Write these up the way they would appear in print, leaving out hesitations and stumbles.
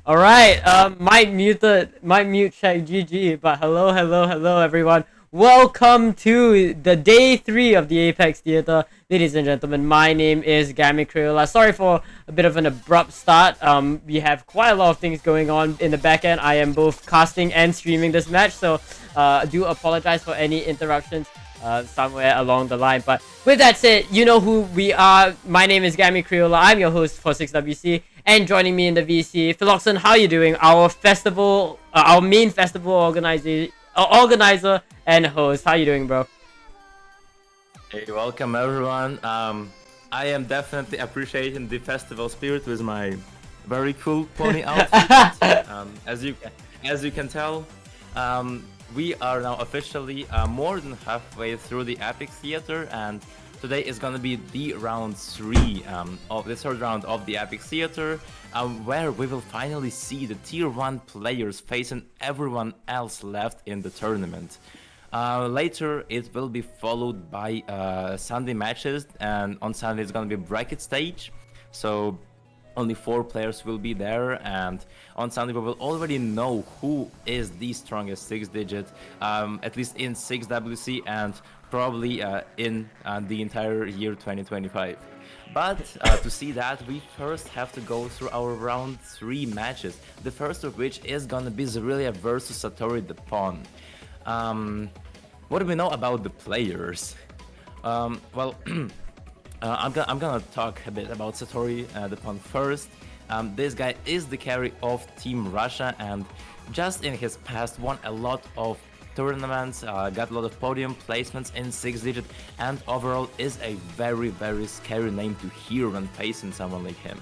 All right, mic mute check, GG. But hello, everyone. Welcome to the day 3 of the Apex Theater, ladies and gentlemen. My name is Gammy Crayola. Sorry for a bit of an abrupt start. We have quite a lot of things going on in the back end. I am both casting and streaming this match, so do apologize for any interruptions somewhere along the line. But with that said, you know who we are. My name is Gammy Crayola. I'm your host for 6WC. And joining me in the VC, Philoxen, how are you doing? Our festival, our main festival organizer and host. How you doing, bro? Hey, welcome everyone. I am definitely appreciating the festival spirit with my very cool pony outfit. As you can tell, we are now officially more than halfway through the Epic Theater, and today is gonna be the round 3 of the third round of the Epic Theater, where we will finally see the tier 1 players facing everyone else left in the tournament. Later it will be followed by Sunday matches, and on Sunday it's gonna be bracket stage, so only 4 players will be there, and on Sunday we will already know who is the strongest 6-digit, at least in 6WC and probably in the entire year 2025. But to see that, we first have to go through our round 3 matches, the first of which is gonna be Xerillia versus Satori the Pawn. What do we know about the players? Well, I'm gonna talk a bit about Satori the Pawn first. This guy is the carry of Team Russia, and just in his past won a lot of tournaments, got a lot of podium placements in 6-digit, and overall is a very scary name to hear when facing someone like him.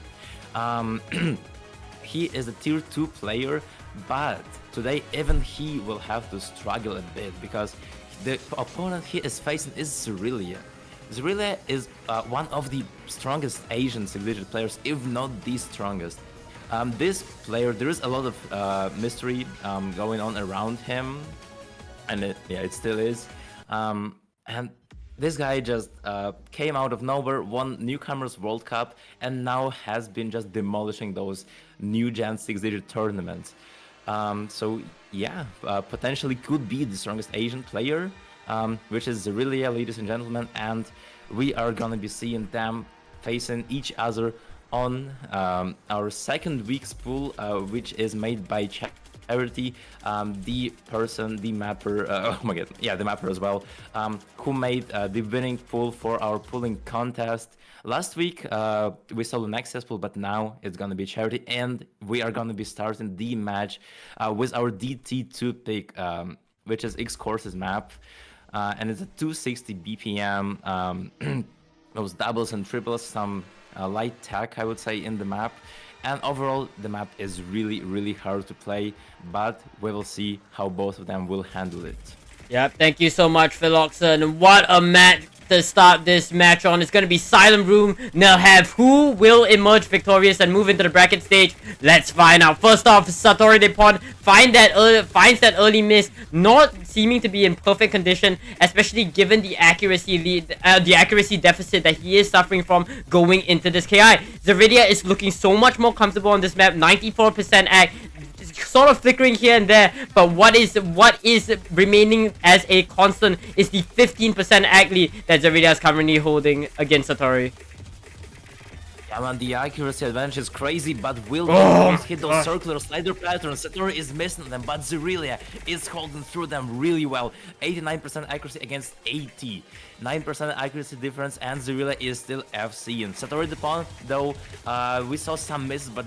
He is a tier 2 player, but today even he will have to struggle a bit because the opponent he is facing is Xerillia. Xerillia is one of the strongest Asian 6-digit players, if not the strongest. This player, there is a lot of mystery going on around him, and it still is. And this guy just came out of nowhere, won Newcomers World Cup, and now has been just demolishing those new gen 6-digit tournaments. So yeah, potentially could be the strongest Asian player, which is Xerillia, ladies and gentlemen, and we are gonna be seeing them facing each other on our second week's pool, which is made by Charity, the mapper, oh my god, yeah, the mapper as well, who made the winning pool for our pooling contest. Last week we saw the Nexus pool, but now it's gonna be Charity, and we are gonna be starting the match with our DT2 pick, which is X Courses map, and it's a 260 BPM, those doubles and triples, some light tech, I would say, in the map. And overall, the map is really hard to play, but we will see how both of them will handle it. Yep, thank you so much, Philoxen. What a match to start this match on. It's going to be Silent Room. Now have who will emerge victorious and move into the bracket stage. Let's find out. First off, Satori the Pawn finds that early miss, not seeming to be in perfect condition, especially given the accuracy deficit that he is suffering from going into this KI. Xerillia is looking so much more comfortable on this map, 94% act, sort of flickering here and there, but what is remaining as a constant is the 15% ag lead that Xerillia is currently holding against Satori. And the accuracy advantage is crazy, but will Oh those hit those gosh. circular slider patterns? Satori is missing them, but Xerillia is holding through them really well. 89% accuracy against 80. 9% accuracy difference, and Xerillia is still FC. And Satori the pawn, though, we saw some misses, but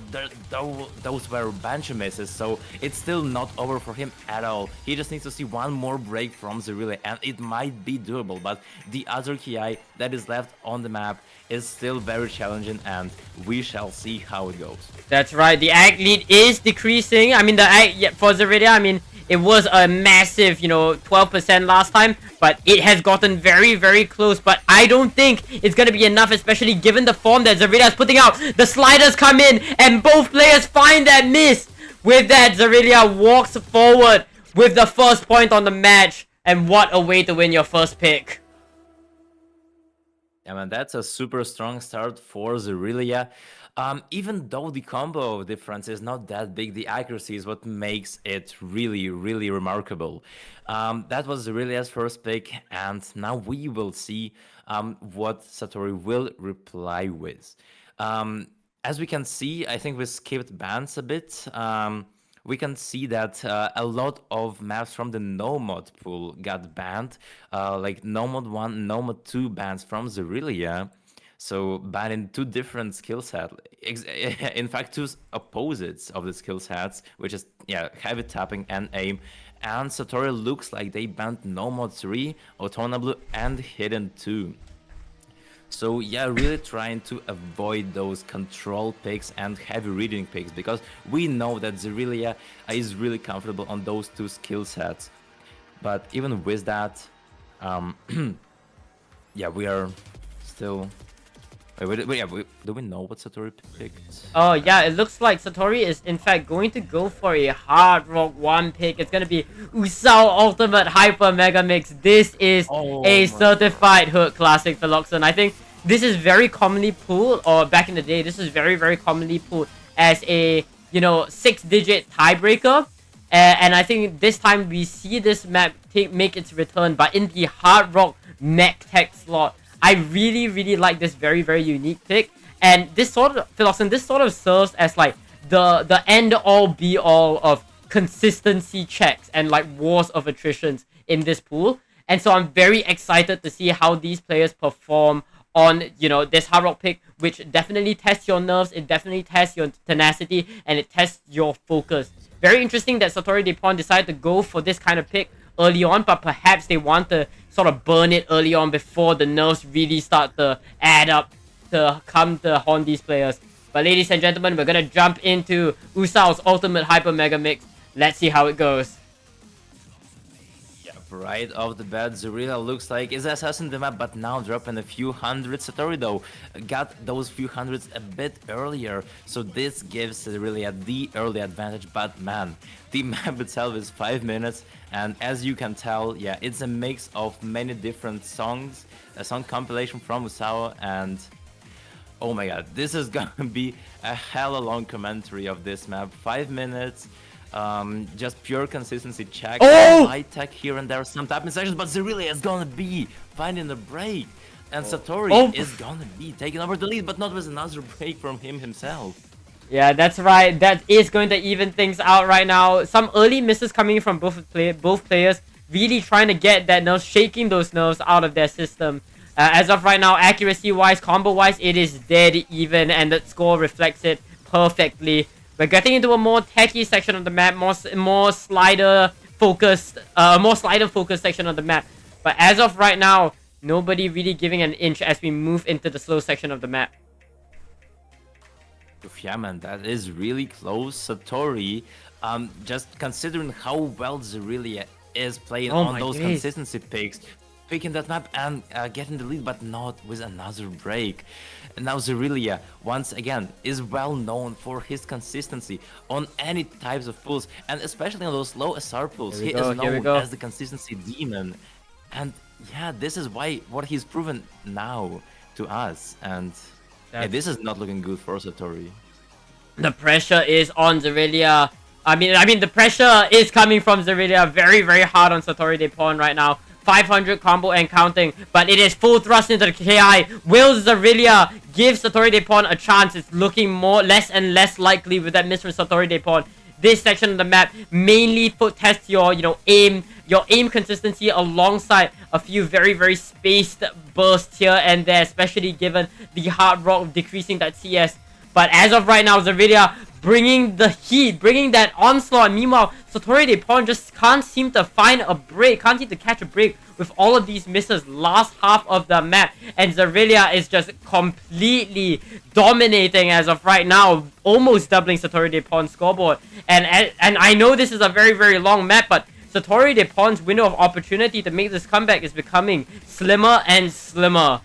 those were banshee misses, so it's still not over for him at all. He just needs to see one more break from Xerillia, and it might be doable, but the other Ki that is left on the map is still very challenging, and we shall see how it goes. That's right. The ag lead is decreasing. I mean, the ag for Xerillia, I mean, it was a massive, 12% last time, but it has gotten very, very close. But I don't think it's going to be enough, especially given the form that Xerillia is putting out. The sliders come in, and both players find that miss. With that, Xerillia walks forward with the first point on the match. And what a way to win your first pick. Yeah, man, that's a super strong start for Xerillia. Even though the combo difference is not that big, the accuracy is what makes it really, really remarkable. That was Xerillia's first pick, and now we will see what Satori will reply with. As we can see, I think we skipped bans a bit. We can see that a lot of maps from the no-mod pool got banned, like no-mod 1, no-mod 2 bans from Xerillia. So banning two different skill sets, in fact two opposites of the skill sets, which is heavy tapping and aim. And Satori looks like they banned no-mod 3, Autona Blue, and Hidden 2. So yeah, really trying to avoid those control picks and heavy reading picks, because we know that Xerillia is really comfortable on those two skill sets. But even with that, yeah, we are still... do we know what Satori picked? Oh yeah, it looks like Satori is in fact going to go for a Hard Rock 1 pick. It's gonna be Usao Ultimate Hyper Mega Mix. This is a certified hook classic for Philoxen. I think this is very commonly pulled, or back in the day, this is very, very commonly pulled as a, 6-digit tiebreaker. And I think this time we see this map make its return, but in the Hard Rock Mech Tech slot. I really, really like this very, very unique pick. And this sort of, Philoxen, this sort of serves as like the end-all, be-all of consistency checks and like wars of attritions in this pool. And so I'm very excited to see how these players perform on, this Hard Rock pick, which definitely tests your nerves, it definitely tests your tenacity, and it tests your focus. Very interesting that Satori Depon decided to go for this kind of pick early on, but perhaps they want to sort of burn it early on before the nerves really start to add up to come to haunt these players. But ladies and gentlemen, we're gonna jump into Usao's Ultimate Hyper Mega Mix. Let's see how it goes. Right off the bat, Xerillia looks like is assessing the map, but now dropping a few hundred. Satori though got those few hundreds a bit earlier, so this gives Xerillia the early advantage. But man, the map itself is 5 minutes, and as you can tell, yeah, it's a mix of many different songs, a song compilation from Usao, and oh my god, this is gonna be a hella long commentary of this map. 5 minutes. Just pure consistency check. Light tech here and there, some tapping sections, but Xerillia is gonna be finding the break, and Satori is gonna be taking over the lead, but not with another break from him himself. Yeah, that's right. That is going to even things out right now. Some early misses coming from both players, really trying to get that nerves, shaking those nerves out of their system. As of right now, accuracy-wise, combo-wise, it is dead even, and the score reflects it perfectly. We're getting into a more techy section of the map, more slider focused section of the map. But as of right now, nobody really giving an inch as we move into the slow section of the map. Yeah, man, that is really close. Satori, just considering how well Xerillia is playing on those consistency picks, picking that map and getting the lead, but not with another break. And now Xerillia, once again, is well known for his consistency on any types of pulls, and especially on those low SR pulls. He is known as the consistency demon. And yeah, this is what he's proven now to us. And yeah, this is not looking good for Satori. The pressure is on Xerillia. I mean, the pressure is coming from Xerillia very, very hard on Satori Depon right now. 500 combo and counting, but it is full thrust into the KI. Will Xerillia give Satori de Pawn a chance? It's looking less and less likely with that miss from Satori de Pawn. This section of the map mainly tests your aim consistency alongside a few very spaced bursts here and there, especially given the hard rock decreasing that CS. But as of right now, Xerillia bringing the heat, bringing that onslaught. Meanwhile, Satori de Pawn just can't seem to find a break, can't seem to catch a break with all of these misses last half of the map. And Xerillia is just completely dominating as of right now, almost doubling Satori de Pawn's scoreboard. And I know this is a very long map, but Satori de Pawn's window of opportunity to make this comeback is becoming slimmer and slimmer.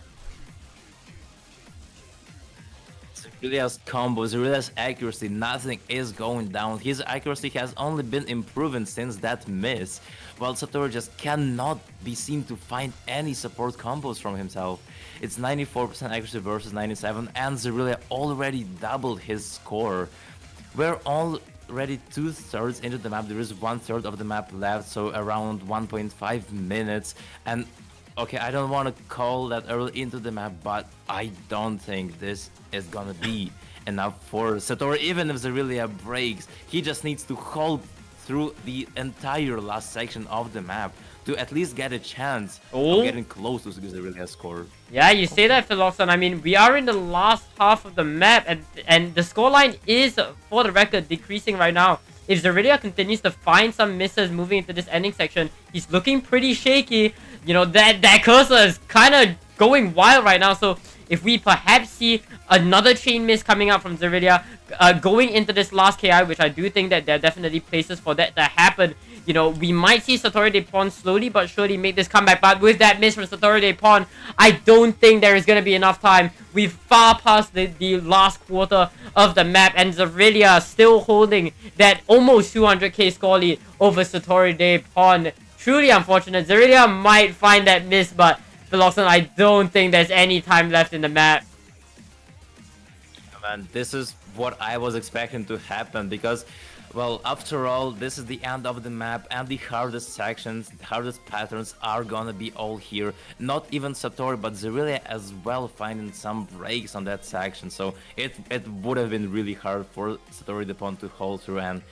Xerillia's combos, Xerillia's accuracy, nothing is going down. His accuracy has only been improving since that miss, while Satori just cannot be seen to find any support combos from himself. It's 94% accuracy versus 97, and Xerillia already doubled his score. We're already 2/3 into the map. There is 1/3 of the map left, so around 1.5 minutes. And okay, I don't want to call that early into the map, but I don't think this is gonna be enough for Satori. Even if Xerillia breaks, he just needs to hold through the entire last section of the map to at least get a chance of getting close to Xerillia's score. Yeah, you say that, Philoxon. I mean, we are in the last half of the map, and the scoreline is, for the record, decreasing right now. If Xerillia continues to find some misses moving into this ending section, he's looking pretty shaky. You know, that cursor is kind of going wild right now, so if we perhaps see another chain miss coming out from Xerillia going into this last KI, which I do think that there are definitely places for that to happen, you know, we might see Satori de Pawn slowly but surely make this comeback. But with that miss from Satori de Pawn, I don't think there is going to be enough time. We've far past the last quarter of the map, and Xerillia still holding that almost 200k score lead over Satori de Pawn. Truly unfortunate. Xerillia might find that miss, but Philoxon, I don't think there's any time left in the map. Man, this is what I was expecting to happen because, well, after all, this is the end of the map, and the hardest sections, the hardest patterns are gonna be all here. Not even Satori, but Xerillia as well finding some breaks on that section. So it would have been really hard for Satori de Pawn to hold through, and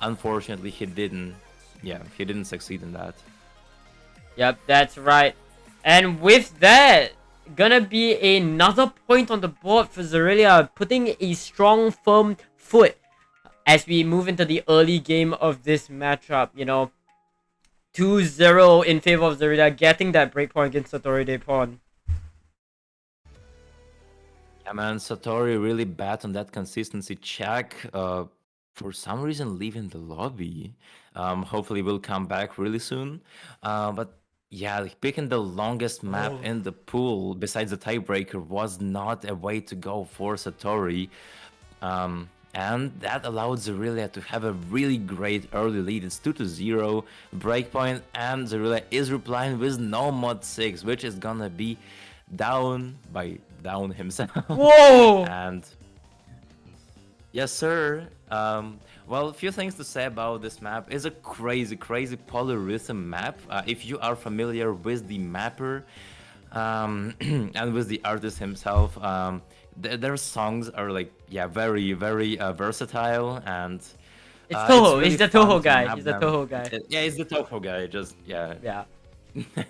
unfortunately he didn't. Yeah, he didn't succeed in that. Yep, that's right. And with that, gonna be another point on the board for Xerillia, putting a strong, firm foot as we move into the early game of this matchup. You know, 2-0 in favor of Xerillia, getting that breakpoint against Satori de Pawn. Yeah, man, Satori really bad on that consistency check. For some reason, leaving the lobby. Hopefully, will come back really soon. But yeah, picking the longest map in the pool besides the tiebreaker was not a way to go for Satori. And that allowed Xerillia to have a really great early lead. It's 2-0, breakpoint, and Xerillia is replying with no mod 6, which is gonna be down by down himself. Whoa! And yes, sir. Well, a few things to say about this map. It's a crazy polyrhythm map. If you are familiar with the mapper and with the artist himself, their songs are like, yeah, very versatile, and it's Toho. really He's the fun Toho to guy. map He's the them. Toho guy. Yeah, he's the Toho guy. Just yeah. Yeah.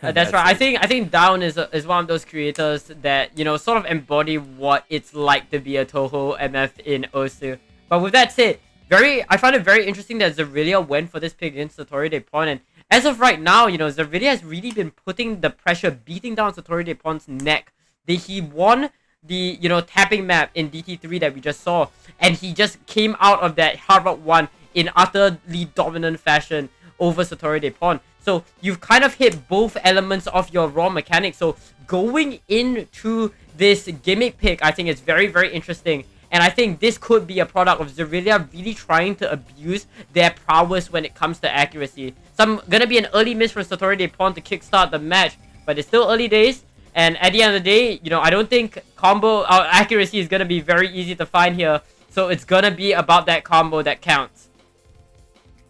That's right. it. I think Down is one of those creators that, you know, sort of embody what it's like to be a Toho MF in Osu. But with that said, I find it very interesting that Xerillia went for this pick against Satori de Pawn, and as of right now, you know, Xerillia has really been putting the pressure, beating down Satori de Pawn's neck. He won the, you know, tapping map in DT3 that we just saw, and he just came out of that Hard Rock 1 in utterly dominant fashion over Satori de Pawn. So you've kind of hit both elements of your raw mechanics. So going into this gimmick pick, I think it's very interesting. And I think this could be a product of Xerillia really trying to abuse their prowess when it comes to accuracy. So gonna be an early miss from Satori de Pawn to kickstart the match, but it's still early days. And at the end of the day, you know, I don't think combo accuracy is gonna be very easy to find here. So it's gonna be about that combo that counts.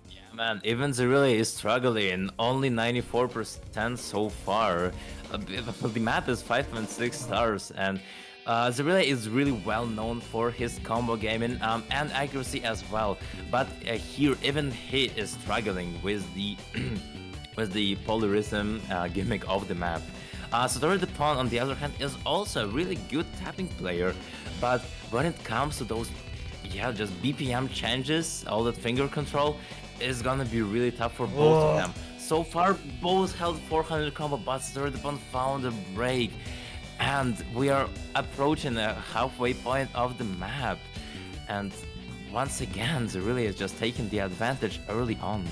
Yeah, Man, even Xerillia is struggling. Only 94% so far. The map is 5.6 stars, and Xerillia is really well known for his combo gaming and accuracy as well. But here, even he is struggling with the with the polyrism gimmick of the map. Satori the Pawn, on the other hand, is also a really good tapping player, but when it comes to those, yeah, just BPM changes, all that finger control, is gonna be really tough for both of them. So far, both held 400 combo, but Satori the Pawn found a break, and we are approaching the halfway point of the map, and once again, Xerillia is just taking the advantage early on.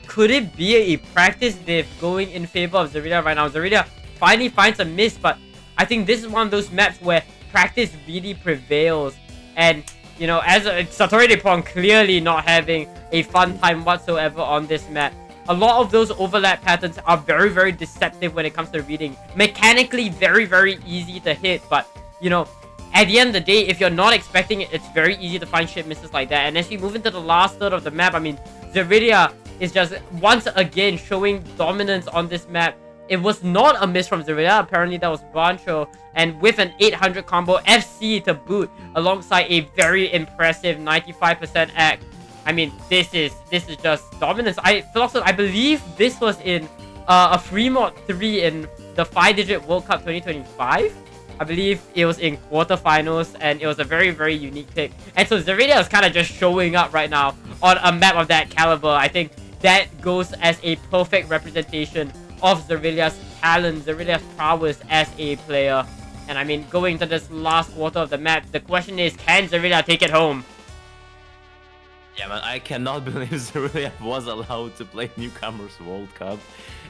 Could it be a practice diff going in favor of Xerillia right now? Xerillia finally finds a miss, but I think this is one of those maps where practice really prevails. And, you know, as Satori de Pawn clearly not having a fun time whatsoever on this map. A lot of those overlap patterns are very, very deceptive when it comes to reading. Mechanically, very, very easy to hit, but, you know, at the end of the day, if you're not expecting it, it's very easy to find shit misses like that. And as we move into the last third of the map, I mean, Xerillia is just once again showing dominance on this map. It was not a miss from Xerillia. Apparently that was Bancho, and with an 800 combo FC to boot, alongside a very impressive 95% act. I mean, this is just dominance. I believe this was in a free mod 3 in the 5-digit World Cup 2025. I believe it was in quarterfinals, and it was a very, very unique pick. And so Xerillia is kind of just showing up right now on a map of that caliber. I think that goes as a perfect representation of Xerillia's talent, Xerillia's prowess as a player. And I mean, going to this last quarter of the map, the question is, can Xerillia take it home? Yeah, man, I cannot believe Xerillia was allowed to play Newcomers World Cup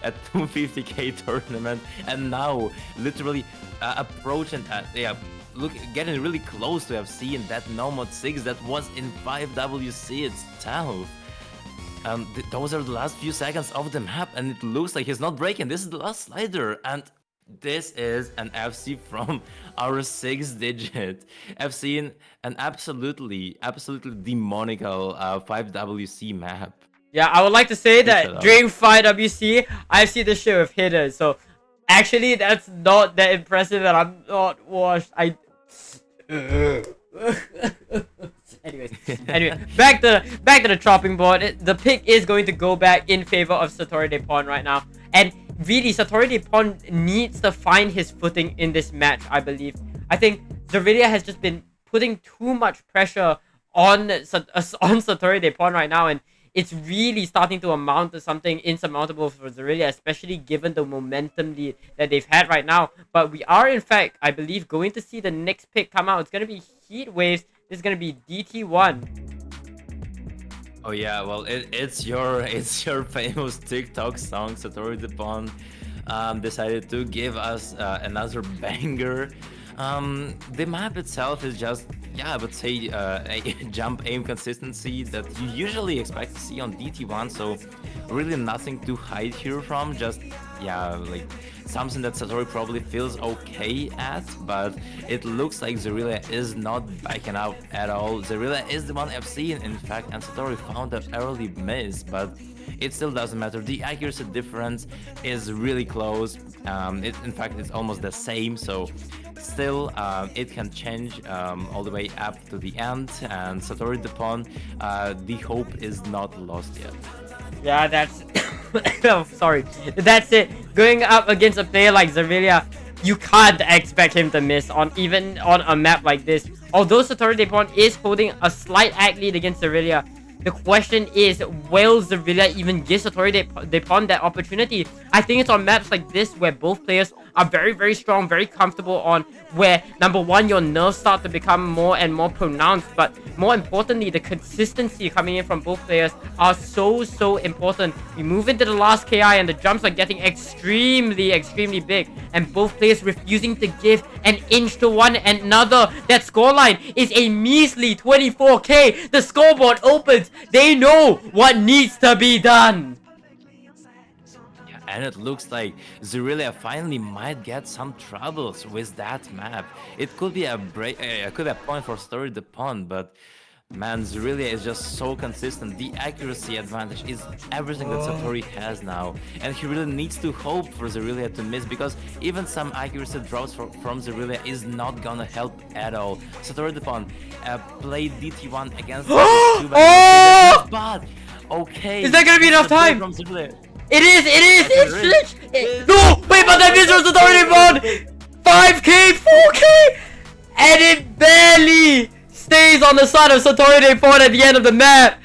at 250k tournament, and now literally approaching, getting really close to have seen that No Mod 6 that was in 5WC itself. Those are the last few seconds of the map, and it looks like he's not breaking. This is the last slider, and this is an FC from our 6-digit. I've seen an absolutely demonical 5WC map. Yeah, I would like to say that during 5WC, I've seen this shit with hitters. So, actually, that's not that impressive, and I'm not washed. Anyway, back to the chopping board. The pick is going to go back in favor of Satori de Pawn right now, and really, Satori de Pawn needs to find his footing in this match, I believe. I think Xerillia has just been putting too much pressure on Satori de Pawn right now, and it's really starting to amount to something insurmountable for Xerillia, especially given the momentum lead that they've had right now. But we are, in fact, I believe, going to see the next pick come out. It's going to be Heat Waves. This is going to be DT1. Oh yeah, well, it's your famous TikTok song, Satori the Pawn decided to give us another banger. The map itself is just, yeah, I would say a jump aim consistency that you usually expect to see on DT1, so really nothing to hide here from, just, yeah, like something that Satori probably feels okay at, but it looks like Xerillia is not backing out at all. Xerillia is the one I've seen, in fact, and Satori found an early miss, but it still doesn't matter. The accuracy difference is really close. In fact, it's almost the same, so still it can change all the way up to the end, and Satori the Pawn, the hope is not lost yet. Yeah, that's... oh, sorry. That's it. Going up against a player like Xerillia, you can't expect him to miss even on a map like this. Although Satori de Pawn is holding a slight act lead against Xerillia, the question is, will Xerillia even give Satori de Pawn that opportunity? I think it's on maps like this where both players are very, very strong, very comfortable on, where, number one, your nerves start to become more and more pronounced, but more importantly, the consistency coming in from both players are so important. We move into the last KI, and the jumps are getting extremely big, and both players refusing to give an inch to one another. That scoreline is a measly 24k. The scoreboard opens. They know what needs to be done. And it looks like Xerillia finally might get some troubles with that map. It could be a point for Satori the Pawn, but Man, Xerillia is just so consistent. The accuracy advantage is everything that Satori has now. And he really needs to hope for Xerillia to miss, because even some accuracy drops from Xerillia is not gonna help at all. Satori the Pawn played DT1 against Oh! but okay. Is that gonna be enough time? From Xerillia. It is! No! Wait, but that miss was already won! 5k, 4k! And it barely stays on the side of Satori de Pawn at the end of the map.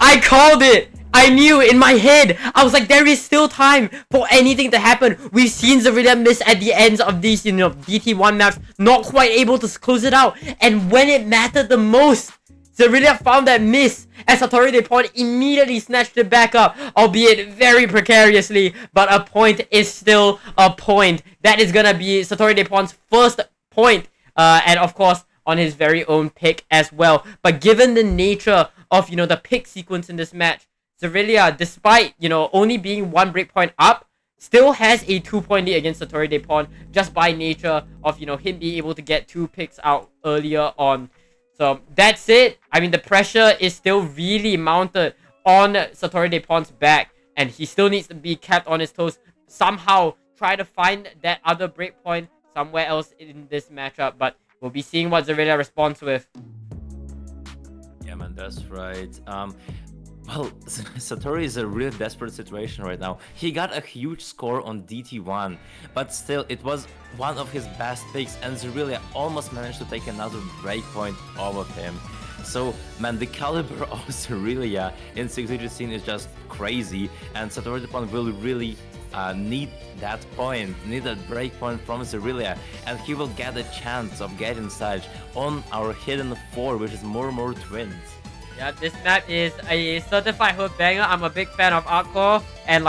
I called it. I knew in my head. I was like, there is still time for anything to happen. We've seen Xerillia miss at the ends of these, DT1 maps, not quite able to close it out. And when it mattered the most, Xerillia found that miss, and Satori de Pawn immediately snatched it back up, albeit very precariously, but a point is still a point. That is gonna be Satori de Pawn's first point, and of course, on his very own pick as well. But given the nature of, the pick sequence in this match, Xerillia, despite, only being 1 breakpoint up, still has a 2-point lead against Satori de Pawn, just by nature of, him being able to get 2 picks out earlier on. So that's it. I mean, the pressure is still really mounted on Satori de Pawn's back, and he still needs to be kept on his toes. Somehow try to find that other breakpoint somewhere else in this matchup, but we'll be seeing what Xerillia responds with. Yeah, man, that's right. Well, Satori is a really desperate situation right now. He got a huge score on DT1, but still, it was one of his best picks, and Xerillia almost managed to take another breakpoint off of him. So, man, the caliber of Xerillia in 6WC2025 is just crazy, and Satori de Pawn will really need that breakpoint from Xerillia, and he will get a chance of getting Sage on our hidden 4, which is Murmur Twins. Yeah, this map is a certified hood banger. I'm a big fan of Artcore, and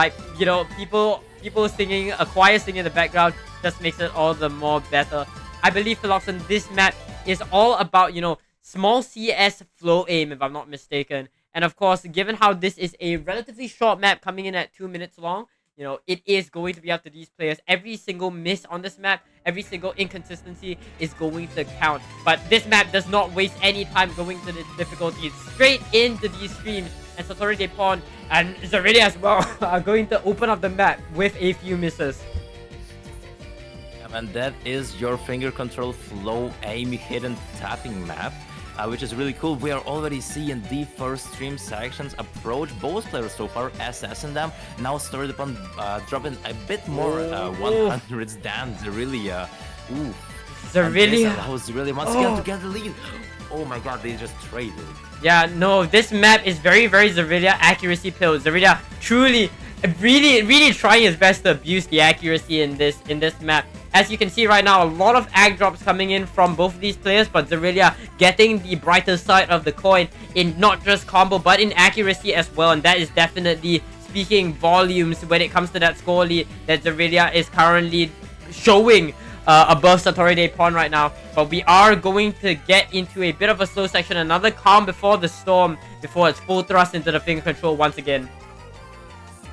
people singing, a choir singing in the background just makes it all the more better. I believe, Philoxen, this map is all about, small CS flow aim, if I'm not mistaken. And of course, given how this is a relatively short map coming in at 2 minutes long, it is going to be up to these players. Every single miss on this map, every single inconsistency is going to count. But this map does not waste any time going to the difficulty. It's straight into these streams. And Satori de Pawn and Xerillia as well are going to open up the map with a few misses. And that is your finger control flow aim hidden tapping map, which is really cool. We are already seeing the first stream sections approach. Both players so far assessing them. Now Satori de Pawn dropping a bit more 100s than Xerillia. Ooh. Xerillia allows Xerillia once again to get the lead. Oh my god, they just traded. Yeah, no, this map is very, very Xerillia accuracy pill. Xerillia truly, really trying his best to abuse the accuracy in this map. As you can see right now, a lot of ag drops coming in from both of these players, but Xerillia getting the brighter side of the coin in not just combo, but in accuracy as well, and that is definitely speaking volumes when it comes to that score lead that Xerillia is currently showing above Satori de Pawn right now. But we are going to get into a bit of a slow section, another calm before the storm, before it's full thrust into the finger control once again.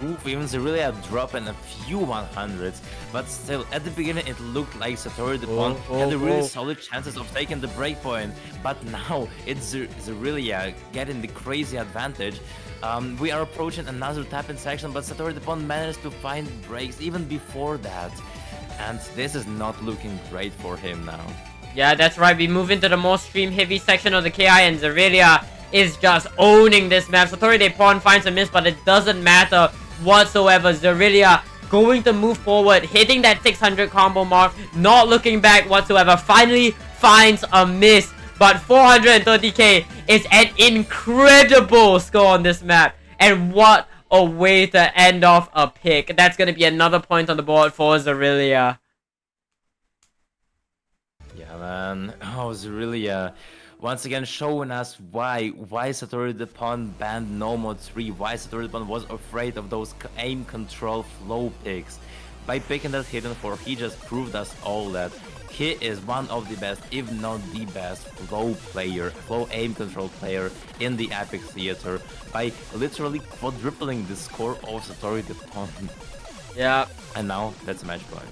Oof, even Xerillia dropping a few 100s, but still, at the beginning it looked like Satori de Pawn had a really solid chances of taking the breakpoint, but now it's Xerillia getting the crazy advantage. We are approaching another tap-in section, but Satori de Pawn managed to find breaks even before that, and this is not looking great for him now. Yeah, that's right, we move into the more stream-heavy section of the KI, and Xerillia is just owning this map. Satori de Pawn finds a miss, but it doesn't matter whatsoever. Xerillia going to move forward, hitting that 600 combo mark, not looking back whatsoever. Finally finds a miss, but 430k is an incredible score on this map, and what a way to end off a pick. That's going to be another point on the board for Xerillia. Yeah, man. Oh, Xerillia once again showing us why Satori de Pawn banned No Mod 3, why Satori de Pawn was afraid of those aim control flow picks. By picking that hidden 4, he just proved us all that he is one of the best, if not the best, flow aim control player in the Epic Theater, by literally quadrupling the score of Satori de Pawn. Yeah. And now that's a match point.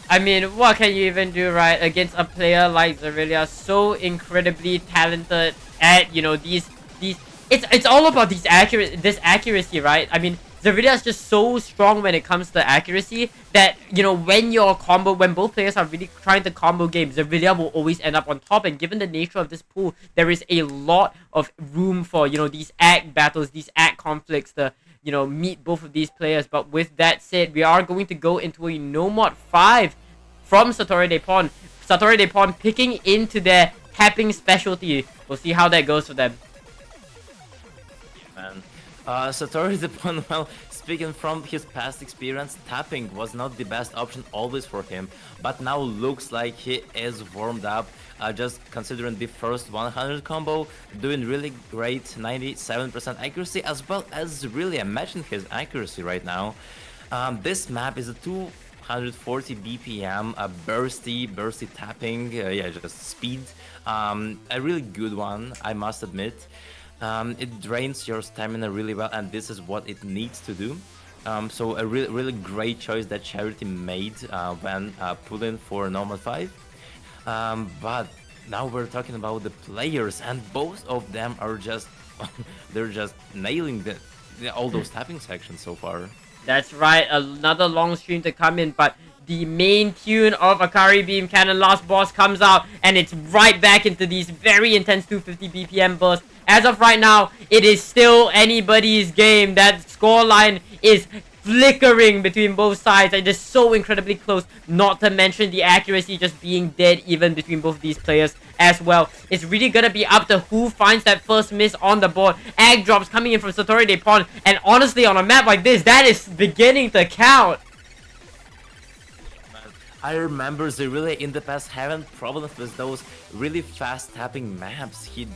I mean, what can you even do, right, against a player like Xerillia, so incredibly talented at, you know, these it's all about this accuracy, right? I mean, Xerillia is just so strong when it comes to accuracy that, you know, when both players are really trying to combo games, Xerillia will always end up on top. And given the nature of this pool, there is a lot of room for, you know, these act battles, these act conflicts to, you know, meet both of these players. But with that said, we are going to go into a no mod 5 from Satori de Pawn. Satori de Pawn picking into their tapping specialty. We'll see how that goes for them. Man. Satori de Pawn, well, speaking from his past experience, tapping was not the best option always for him, but now looks like he is warmed up. Just considering the first 100 combo, doing really great, 97% accuracy, as well as really imagine his accuracy right now. This map is a 240 BPM, a bursty tapping, yeah, just speed. A really good one, I must admit. It drains your stamina really well, and this is what it needs to do. So a really great choice that Charity made when pulling for normal 5. But now we're talking about the players, and both of them are just they're just nailing all those tapping sections so far. That's right, another long stream to come in, but the main tune of Akari Beam Cannon Last Boss comes out, and it's right back into these very intense 250 BPM bursts. As of right now, it is still anybody's game. That scoreline is flickering between both sides. It is so incredibly close, not to mention the accuracy just being dead even between both these players as well. It's really gonna be up to who finds that first miss on the board. Ag drops coming in from Satori de Pawn, and honestly, on a map like this, that is beginning to count. I remember Xerillia in the past having problems with those really fast tapping maps. He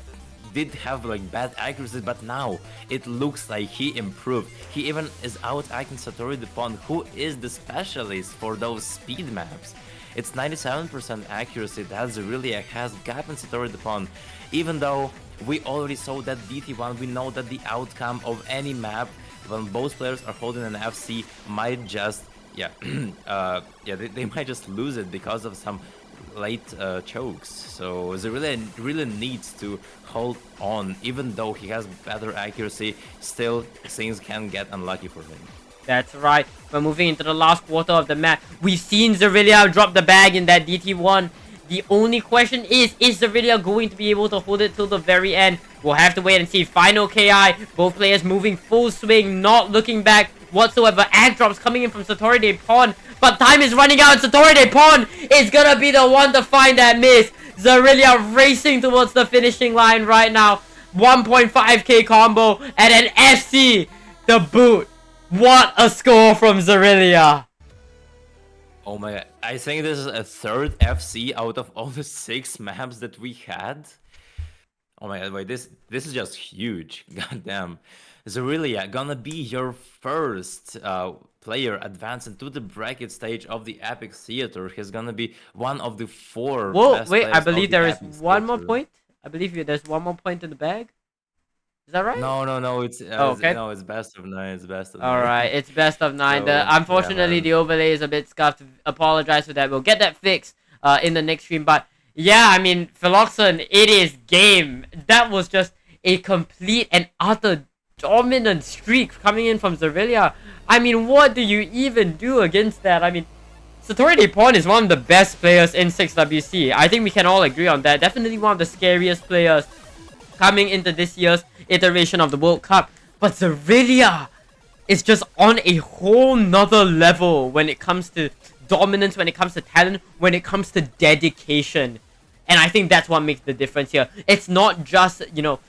did have like bad accuracy, but now it looks like he improved. He even is out-acting Satori de Pawn, who is the specialist for those speed maps. It's 97% accuracy that Xerillia has gotten Satori de Pawn. Even though we already saw that DT1, we know that the outcome of any map when both players are holding an FC might just they might just lose it because of some late chokes. So Xerillia really needs to hold on. Even though he has better accuracy, still things can get unlucky for him. That's right. We're moving into the last quarter of the map. We've seen Xerillia drop the bag in that DT1. The only question is Xerillia going to be able to hold it till the very end? We'll have to wait and see. Final KI. Both players moving full swing, not looking back whatsoever. Ag drops coming in from Satori de Pawn, but time is running out. Satori de Pawn is gonna be the one to find that miss. Xerillia racing towards the finishing line right now. 1.5k combo and an FC the boot. What a score from Xerillia. Oh my god, I think this is a third FC out of all the 6 maps that we had. Oh my god, wait, this is just huge. Goddamn. Xerillia gonna be your first player advancing to the bracket stage of the Epic Theater. He's gonna be one of the 4 Whoa, wait, I best believe players there of is the Epic one more Theater. point. I believe there's one more point in the bag. Is that right? No, it's okay. no, it's best of 9. It's best of 9. All right, it's best of 9. So, Unfortunately, yeah, the overlay is a bit scuffed. Apologize for that. We'll get that fixed in the next stream. But yeah, I mean, Philoxon, it is game. That was just a complete and utter dominant streak coming in from Xerillia. I mean, what do you even do against that? I mean, Satori de Pawn is one of the best players in 6WC. I think we can all agree on that. Definitely one of the scariest players coming into this year's iteration of the World Cup. But Xerillia is just on a whole nother level when it comes to dominance, when it comes to talent, when it comes to dedication. And I think that's what makes the difference here. It's not just, you know,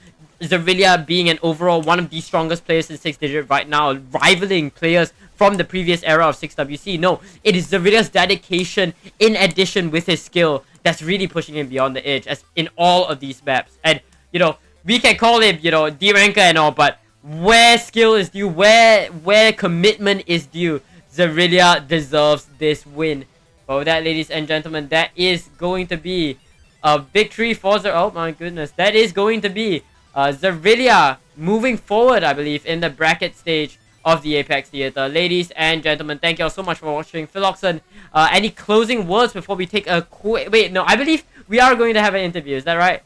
Xerillia being an overall one of the strongest players in 6-digit right now, rivaling players from the previous era of 6WC. No, it is Xerillia's dedication in addition with his skill that's really pushing him beyond the edge as in all of these maps. And, you know, we can call him, you know, D-ranker and all, but where skill is due, where commitment is due, Xerillia deserves this win. But with that, ladies and gentlemen, that is going to be a victory for oh my goodness, that is going to be Xerillia moving forward, I believe, in the bracket stage of the Apex Theater. Ladies and gentlemen, thank you all so much for watching. Philoxen, any closing words before we take a quick... Wait, no, I believe we are going to have an interview. Is that right?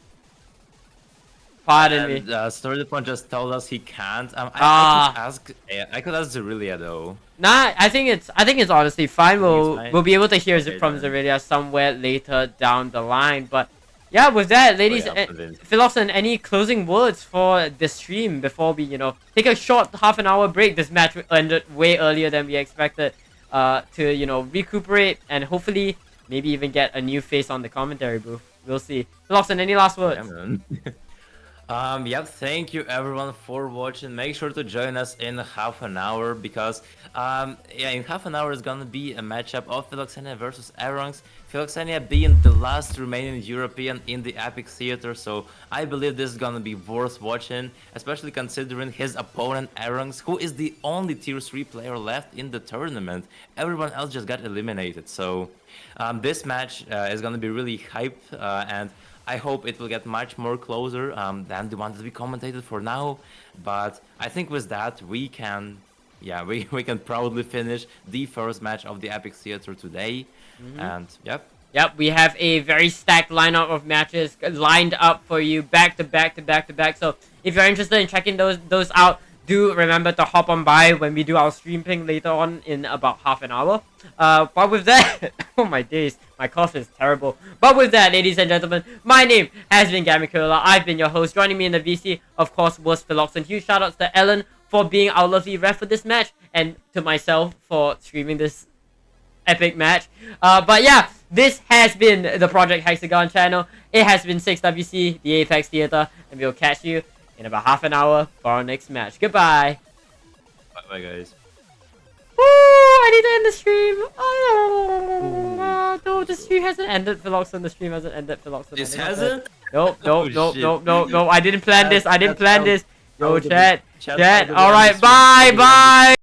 Pardon me. Satori just told us he can't. I could ask Xerillia though. Nah, I think it's honestly fine. Fine? We'll be able to hear Okay, from then. Xerillia somewhere later down the line. But yeah, with that, ladies, yeah, Philoxen, any closing words for the stream before we, take a short half-an-hour break? This match ended way earlier than we expected. To recuperate and hopefully maybe even get a new face on the commentary booth. We'll see. Philoxen, any last words? Yeah, man. Yep, thank you everyone for watching. Make sure to join us in half an hour because in half an hour is gonna be a matchup of Philoxenia versus Arongs. Philoxenia being the last remaining European in the Epic Theater, so I believe this is gonna be worth watching, especially considering his opponent Arongs, who is the only tier 3 player left in the tournament. Everyone else just got eliminated, so this match is gonna be really hyped and I hope it will get much more closer than the one that we commentated for now. But I think with that we can, we can proudly finish the first match of the Epic Theater today. And yep. Yep, we have a very stacked lineup of matches lined up for you back to back to back to back. So if you're interested in checking those out, do remember to hop on by when we do our stream ping later on in about half an hour. But with that, oh my days, my cough is terrible. But with that, ladies and gentlemen, my name has been Gamikola. I've been your host. Joining me in the VC, of course, was Philoxen. Huge shoutouts to Ellen for being our lovely ref for this match, and to myself for streaming this epic match. But yeah, this has been the Project Hexagon channel. It has been 6WC, the Apex Theater, and we'll catch you in about half an hour for our next match. Goodbye. Bye guys. Woo! I need to end the stream. Oh, no, the stream hasn't ended, Philoxen. The stream hasn't ended, Philoxen. This hasn't? Nope. Shit. I didn't plan this. I didn't plan this. Yo, Oh, chat. chat. Alright, bye.